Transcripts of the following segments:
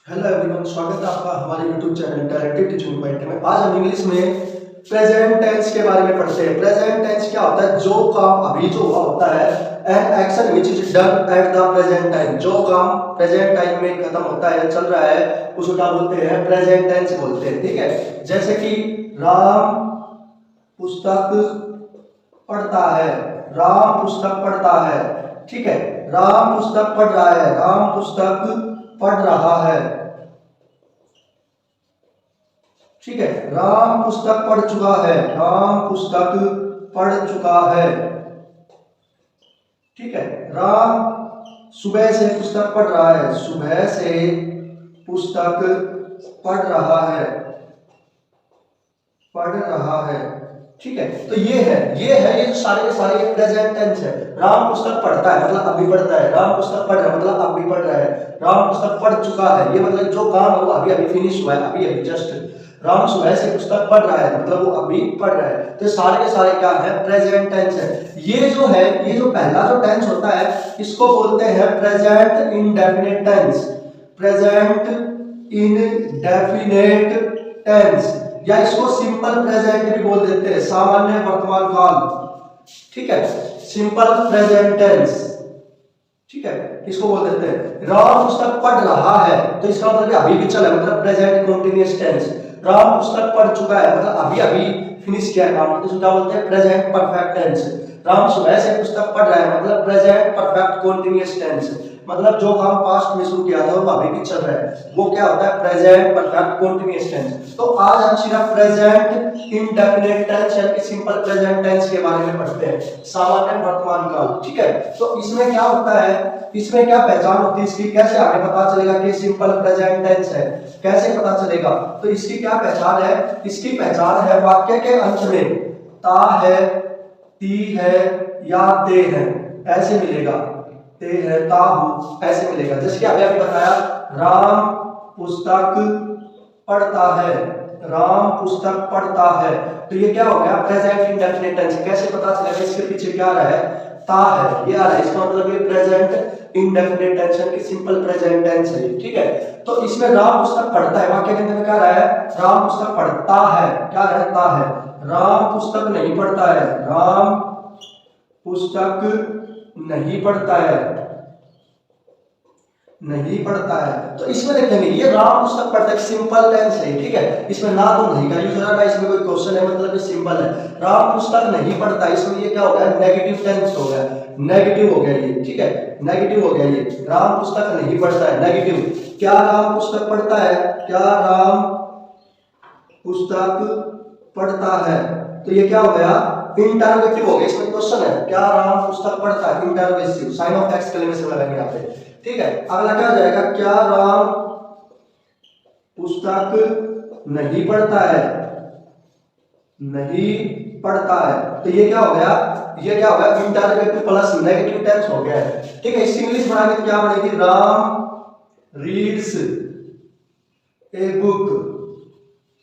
Hello everyone, स्वागत है आपका हमारे YouTube channel talented teaching point में। आज हम इंग्लिश में प्रेजेंट टेंस के बारे में पढ़ते हैं। प्रेजेंट टेंस क्या होता है? जो काम अभी जो हुआ होता है, an action which is done at the present time. जो काम प्रेजेंट टाइम में खत्म होता है, चल रहा है, उसको क्या बोलते हैं? प्रेजेंट टेंस बोलते हैं। ठीक है, जैसे कि राम पुस्तक पढ़ता है। राम पुस्तक पढ़ता है। ठीक है, राम पुस्तक पढ़ रहा है। राम पुस्तक पढ़ रहा है। ठीक है, राम पुस्तक पढ़ चुका है। राम पुस्तक पढ़ चुका है। ठीक है, राम सुबह से पुस्तक पढ़ रहा है। सुबह से पुस्तक पढ़ रहा है। पढ़ रहा है। ठीक है, तो ये जो सारे के सारे प्रेजेंट टेंस है। राम पुस्तक पढ़ता है मतलब अभी पढ़ता है। राम पुस्तक पढ़ रहा है मतलब अभी पढ़ रहा है। राम पुस्तक पढ़ चुका है, ये मतलब जो काम है वो अभी अभी फिनिश हुआ है, अभी अभी जस्ट। राम सुबह से पुस्तक पढ़ रहा है मतलब वो अभी पढ़ रहा है। तो सारे के सारे क्या है? प्रेजेंट टेंस है। ये जो पहला जो टेंस होता है, इसको बोलते हैं present indefinite tense. Present indefinite tense, या इसको सिंपल प्रेजेंट भी बोल देते हैं, सामान्य वर्तमान काल। ठीक है, सिंपल प्रेजेंट टेंस। ठीक है, इसको बोल देते हैं। राम पुस्तक पढ़ रहा है तो इसका मतलब अभी भी चल रहा है, मतलब प्रेजेंट कंटीन्यूअस टेंस। राम पुस्तक पढ़ चुका है मतलब अभी अभी फिनिश किया काम, तो इसको क्या बोलते हैं? Present perfect tense. राम सुबह से पुस्तक पढ़ रहा है मतलब प्रेजेंट परफेक्ट कंटीन्यूअस टेंस, मतलब जो काम पास्ट में शुरू किया था वो अभी भी चल रहा है, वो क्या होता है? Present perfect continuous tense. तो आज हम सिर्फ प्रेजेंट इंडेफिनिट टेंस यानी सिंपल प्रेजेंट टेंस के बारे में पढ़ते हैं, सामान्य वर्तमान काल। ठीक है, तो इसमें क्या होता है, इसमें क्या पहचान होती है इसकी? कैसे हमें पता चलेगा कि सिंपल प्रेजेंट टेंस है? कैसे पता चलेगा? तो इसकी क्या पहचान है? इसकी पहचान है वाक्य के अंत में ता है, ती है या ते है, ऐसे मिलेगा। ते है, ता हूं, ऐसे मिलेगा। जैसे कि अभी अभी बताया, राम पुस्तक पढ़ता है। राम पुस्तक पढ़ता है, तो ये क्या हो गया? Present indefinite tense. कैसे पता चलेगा? इसके पीछे क्या रहा है? ता है, ये आ रहा है। इसका मतलब ये प्रेजेंट इंडेफिनिट टेंस है कि सिंपल प्रेजेंट टेंस है। ठीक है, तो इसमें राम पुस्तक पढ़ता है, वाक्य के अंदर क्या रहा है? राम पुस्तक पढ़ता है, क्या रहता है? राम पुस्तक नहीं पढ़ता है। राम पुस्तक नहीं पढ़ता है, नहीं पढ़ता है। तो इसमें देखेंगे ये राम पुस्तक पढ़ता है, सिंपल टेंस है। ठीक है, इसमें ना तो नहीं का यूज हो रहा, ना इसमें कोई क्वेश्चन है, मतलब ये सिंपल है। राम पुस्तक नहीं पढ़ता, इसमें ये क्या हो गया? नेगेटिव टेंस हो गया, नेगेटिव हो गया ये। ठीक है, नेगेटिव हो गया ये। राम पुस्तक नहीं पढ़ता है, नेगेटिव। क्या राम पुस्तक पढ़ता है? क्या राम पुस्तक पढ़ता है, तो ये क्या हो गया? इंटरोगेटिव हो गया। इसमें क्वेश्चन है, क्या राम पुस्तक पढ़ता है? इंटरोगेटिव, साइन ऑफ एक्सक्लेमेशन लगाएंगे यहाँ पे। ठीक है, अगला क्या हो जाएगा? क्या राम पुस्तक नहीं पढ़ता है? नहीं पढ़ता है, तो ये क्या हो गया? ये क्या हो गया? इंटरोगेटिव प्लस नेगेटिव टेंस हो गया है। ठीक है, इसकी इंग्लिश बनाएंगे तो क्या बनेगी? Ram reads a book.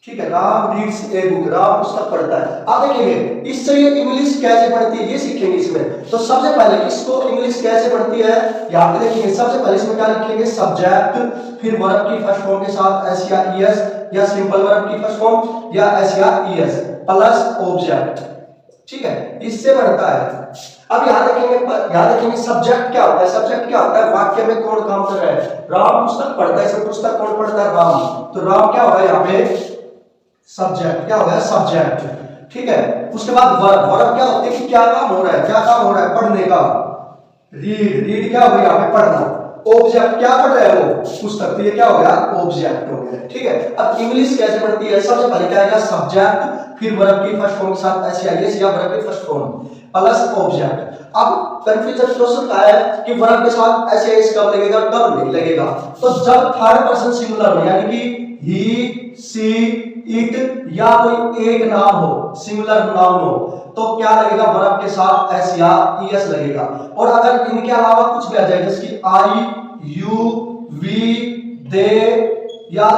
ठीक है, Ram reads a book, Ram पुस्तक पढ़ता है। आप देखेंगे इससे ये इंग्लिश कैसे पढ़ती है, ये सीखेंगे इसमें। तो सबसे पहले इसको इंग्लिश कैसे पढ़ती है यहाँ पे देखेंगे। सबसे पहले इसमें क्या लिखेंगे? सब्जेक्ट, फिर वर्ब की फर्स्ट फॉर्म के साथ एस या ईएस, या सिंपल वर्ब की फर्स्ट फॉर्म या एस या ईएस प्लस ऑब्जेक्ट। ठीक है, इससे बढ़ता है। अब यहाँ देखेंगे सब्जेक्ट क्या होता है? सब्जेक्ट क्या होता है? वाक्य में कौन काम कर रहा है? राम पुस्तक पढ़ता है, इसमें पुस्तक कौन पढ़ता है? राम। तो राम क्या होगा यहाँ पे? सब्जेक्ट। क्या हो गया? सब्जेक्ट। ठीक है, उसके बाद वर्ब। वर्ब क्या होती है कि क्या काम हो रहा है? क्या काम हो रहा है? पढ़ने का। रीड, रीड क्या हो गया यहाँ पे? पढ़ना। ऑब्जेक्ट, क्या पढ़ रहा है वो? पुस्तक, तो ये क्या हो गया? ऑब्जेक्ट हो गया। ठीक है, अब इंग्लिश कैसे पढ़ती है? सबसे पहले क्या आएगा? सब्जेक्ट, फिर वर्ब की फर्स्ट फॉर्म के साथ एस या वर्ब की फर्स्ट फॉर्म प्लस ऑब्जेक्ट। अब कंफ्यूजन क्वेश्चन का है कि वर्ब के साथ एस कब लगेगा, कब नहीं लगेगा? तो जब थर्ड पर्सन सिंगुलर हो, यानी कि ही, सी, इट या कोई एक नाम हो, सिंगुलर नाउन हो, तो क्या लगेगा? वर्ब के साथ एस या ईएस लगेगा। और अगर इनके अलावा कुछ भी आ जाए, जैसे कि आई, यू, वी, दे या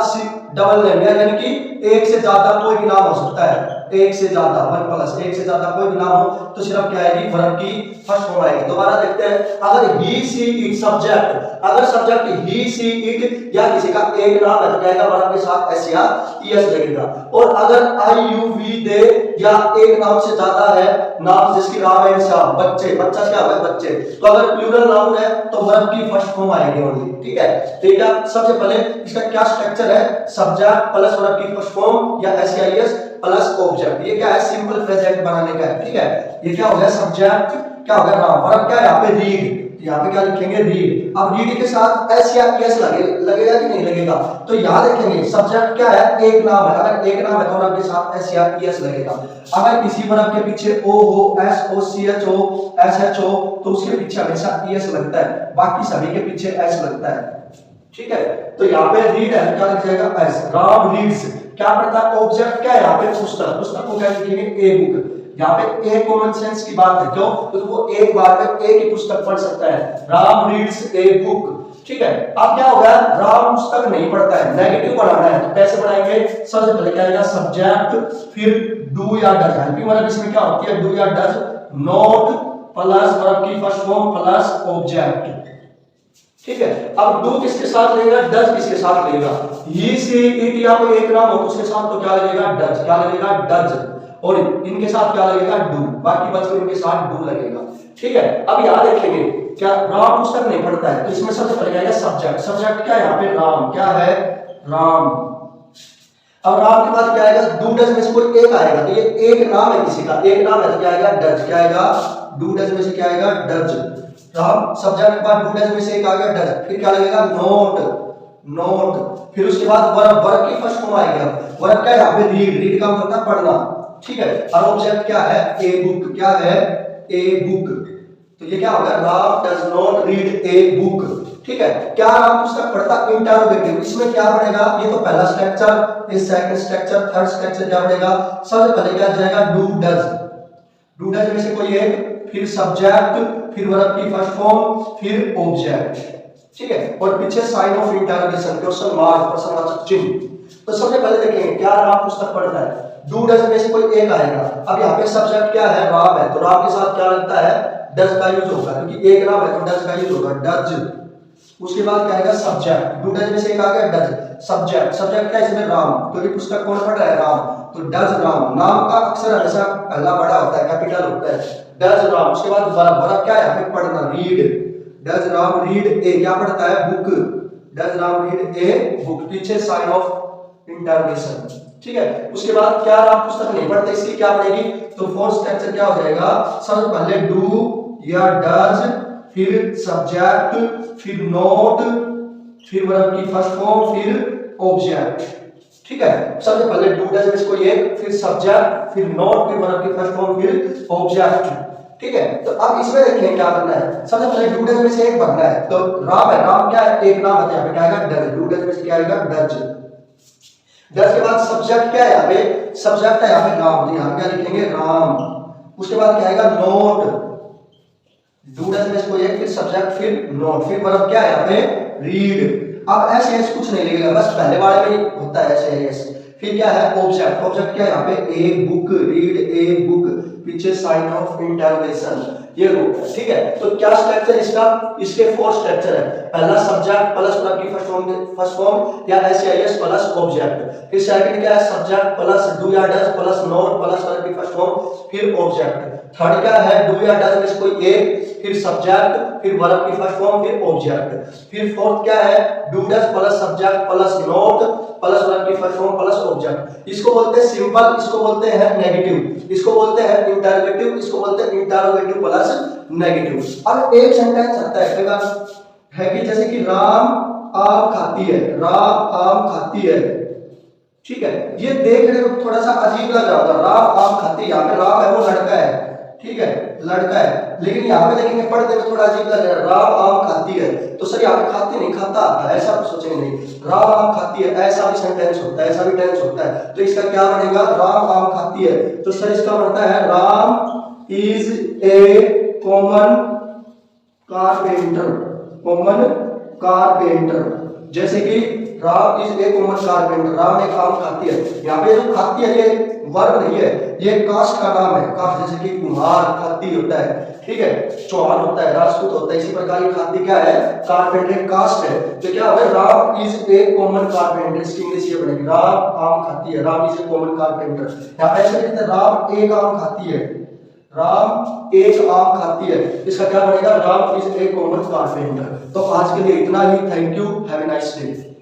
डबल नेम, यानी कि एक से ज्यादा कोई भी नाम हो सकता है, एक से ज्यादा, वन प्लस एक से ज्यादा कोई भी नाम हो तो सिर्फ क्या आएगी, वर्ब की फर्स्ट फॉर्म आएगी। दोबारा देखते हैं, अगर ही सी इट सब्जेक्ट, अगर सब्जेक्ट ही सी इट या किसी का एक नाम है तो क्या आएगा, वर्ब के साथ एस या ईएस लगेगा। और अगर आई यू वी दे या एक नाम से ज्यादा है, नाम जिसकी नाम है श्याम, बच्चे, बच्चा क्या है, बच्चे, तो अगर प्लूरल नाउन है तो वर्ब की फर्स्ट फॉर्म आएगी ओनली, ठीक है। ठीक है, सबसे पहले इसका क्या स्ट्रक्चर है, सब्जेक्ट प्लस वर्ब की फर्स्ट फॉर्म या एस या ईएस प्लस ऑब्जेक्ट। ये क्या है, सिंपल प्रेजेंट बनाने का है, ठीक है। ये क्या हो गया, सब्जेक्ट क्या हो गया, नाम, वर्ब क्या है यहाँ पे, रीड, यहाँ पे क्या लिखेंगे, रीड। अब रीड के साथ एस या एस लगेगा कि नहीं लगेगा, तो यहाँ देखेंगे सब्जेक्ट क्या है, एक नाम है, अगर एक नाम है तो वर्ब के साथ एस या एस लगेगा। अगर किसी वर्ब के पीछे ओ हो, एस ओ सी एच हो, एस एच हो, तो उसके पीछे हमेशा एस लगता है, बाकी सभी के पीछे एस लगता है, ठीक है। तो यहाँ पे रीड है, क्या लिख जाएगा, एस। राम रीड्स, क्या पढ़ता है, ऑब्जेक्ट क्या है यहाँ पे, पुस्तक, पुस्तक को क्या लिखेंगे, ए बुक। यहाँ पे ए कॉमन सेंस की बात है, क्यों, तो वो एक बार में एक ही पुस्तक पढ़ सकता है, राम रीड्स ए बुक, ठीक है। अब क्या हो गया, राम पुस्तक नहीं पढ़ता है, नेगेटिव बनाना है, तो कैसे बनाएंगे, सबसे पहले क्या आएगा, सब्जेक्ट, फिर डू या डज, हेल्पिंग वर्ब इसमें क्या होती है, डू या डज, नॉट प्लस वर्ब की फर्स्ट फॉर्म प्लस ऑब्जेक्ट, ठीक है। अब डू किसके साथ लगेगा, डज किसके साथ लगेगा, ही सी इट या कोई एक नाम हो उसके साथ तो क्या लगेगा, डज, क्या लगेगा, डज, और इनके साथ क्या लगेगा, डू, बाकी बच्चों इनके साथ डू लगेगा, ठीक है। अब यहां देखेंगे क्या, राम पुस्तक नहीं पढ़ता है, तो इसमें सबसे पहले आएगा सब्जेक्ट, सब्जेक्ट क्या है यहाँ पे, राम, क्या है, राम। अब राम के बाद क्या आएगा, डू डज में से कोई एक आएगा, तो ये एक नाम है किसी का, एक नाम है तो क्या आएगा, डज, क्या आएगा, डू डज में से क्या आएगा, डज। राम सब्जेक्ट के बाद डू डज में से एक आ गया, डज, फिर क्या लगेगा, नोट, नोट, फिर उसके बाद वर्ब, वर्ब की फर्स्ट फॉर्म आएगा, वर्ब क्या है यहाँ पे, रीड, रीड का मतलब पढ़ना, ठीक है। और ऑब्जेक्ट क्या है, ए बुक, क्या है, ए बुक, तो ये क्या होगा, Ram does not read a book, ठीक है। क्या राम पुस्तक पढ़ता, इंटरोगेटिव, इसमें क्या बनेगा, ये तो पहला स्ट्रक्चर, ये सेकंड स्ट्रक्चर, थर्ड स्ट्रक्चर क्या बनेगा, सबसे पहले क्या जाएगा, डू डज, डू डज में से कोई एक, फिर सब्जेक्ट, फिर वर्ब की फर्स्ट फॉर्म, फिर ऑब्जेक्ट, ठीक है। और पीछे sign of interrogation, question mark, प्रश्नवाचक चिन्ह। तो सबसे पहले देखेंगे क्या राम पुस्तक पढ़ता है, डू डज में से कोई एक आएगा। अब यहाँ पे सब्जेक्ट क्या है, राम है, तो राम के साथ क्या लगता है, डज का यूज होगा, क्योंकि एक नाम है तो डज का यूज होगा, डज। उसके बाद क्या आएगा, सब्जेक्ट, डू डज में से एक आ गया, डज, सब्जेक्ट, सब्जेक्ट क्या है इसमें, राम, क्योंकि पुस्तक कौन पढ़ रहा है, राम, तो डज राम, नाम का अक्षर हमेशा पहला बड़ा होता है, कैपिटल होता है, डज राम। उसके बाद वर्ब, वर्ब क्या है यहाँ पे, पढ़ना, रीड, डज राम रीड ए, क्या पढ़ता है, book, does Ram read a book, पीछे साइन ऑफ इंटरोगेशन, ठीक है। उसके बाद क्या राम पुस्तक नहीं पढ़ते, इसकी क्या पड़ेगी, तो फोर्थ स्ट्रक्चर क्या हो जाएगा, सबसे पहले डू या डज, फिर सब्जेक्ट, फिर नोट, फिर वर्ब की फर्स्ट फॉर्म, फिर ऑब्जेक्ट, ठीक है। सबसे पहले डू डज में कोई एक, फिर सब्जेक्ट, फिर नोट, फिर वर्ब की फर्स्ट फॉर्म, फिर ऑब्जेक्ट, ठीक है। तो अब इसमें देखें क्या करना है, सबसे पहले डू डज में से एक भरना है, तो राम है, राम क्या है, एक नाम है, यहाँ पे क्या आएगा, डज, डू डज में से क्या आएगा, डज। डज के बाद सब्जेक्ट क्या है यहाँ पे, सब्जेक्ट है यहाँ पे राम, यहाँ पे क्या लिखेंगे, राम। उसके बाद क्या आएगा, नोट, डू डज में से कोई एक, फिर सब्जेक्ट, फिर नोट, फिर वर्ब क्या है यहाँ पे, रीड। अब ऐसे ऐसे कुछ नहीं लगेगा, बस पहले वाले में होता है ऐसे ऐसे। फिर क्या है, ऑब्जेक्ट, ऑब्जेक्ट क्या है यहाँ पे, a book, read a book, पीछे साइन ऑफ इंटरोगेशन, ये रूप है, ठीक है। तो क्या स्ट्रक्चर इसका, इसके फोर स्ट्रक्चर है, पहला सब्जेक्ट प्लस वर्ब की फर्स्ट फॉर्म या एस या एस प्लस ऑब्जेक्ट, फिर सेकंड क्या है, सब्जेक्ट प्लस डू या does plus note plus verb की फर्स्ट फॉर्म, फिर ऑब्जेक्ट। थर्ड क्या है, डू या डज में से कोई एक, फिर सब्जेक्ट, फिर वर्ब की फर्स्ट फॉर्म, फिर ऑब्जेक्ट। फिर फोर्थ क्या है, do does plus subject plus note plus verb की फर्स्ट फॉर्म प्लस ऑब्जेक्ट। इसको बोलते हैं सिंपल, इसको बोलते हैं नेगेटिव, इसको बोलते हैं इंटरोगेटिव, इसको बोलते हैं इंटरोगेटिव प्लस नेगेटिव। अब एक सेंटेंस आता है, कई बार है कि जैसे कि राम आम खाती है, राम आम खाती है, ठीक है। ये देखने को थोड़ा सा अजीब लग रहा होगा, राम आम खाती है, यहाँ पे राम है वो लड़का है, ठीक है, लड़का है, लेकिन यहाँ पे देखेंगे पढ़ते में थोड़ा अजीब लग रहा है, राम आम खाती है, तो सर यहाँ पे खाती नहीं, खाता आता है, ऐसा सोचेंगे नहीं, राम आम खाती है, ऐसा भी सेंटेंस होता है, ऐसा भी टेंस होता है, तो इसका क्या बनेगा, राम आम खाती है, तो सर इसका बनता है, Ram is a common carpenter, common carpenter. जैसे कि Ram is a common carpenter, Ram एक आम खाती है। यहाँ पे जो खाती है ये वर्ग नहीं है, ये कास्ट का नाम है। कास्ट जैसे कि कुम्हार खाती होता है, ठीक है, चौहान होता है, राजपूत होता है, इसी प्रकार ये खाती क्या है, कारपेंटर कास्ट है। तो क्या है, Ram is a common carpenter, इसकी इंग्लिश ये बनेगी, राम आम खाती है, Ram is a common carpenter. यहाँ पे ऐसे लिखते हैं राम एक आम खाती है, राम एक आम खाती है, इसका क्या बनेगा, Ram is a common carpenter. तो आज के लिए इतना ही, thank you, have a nice day.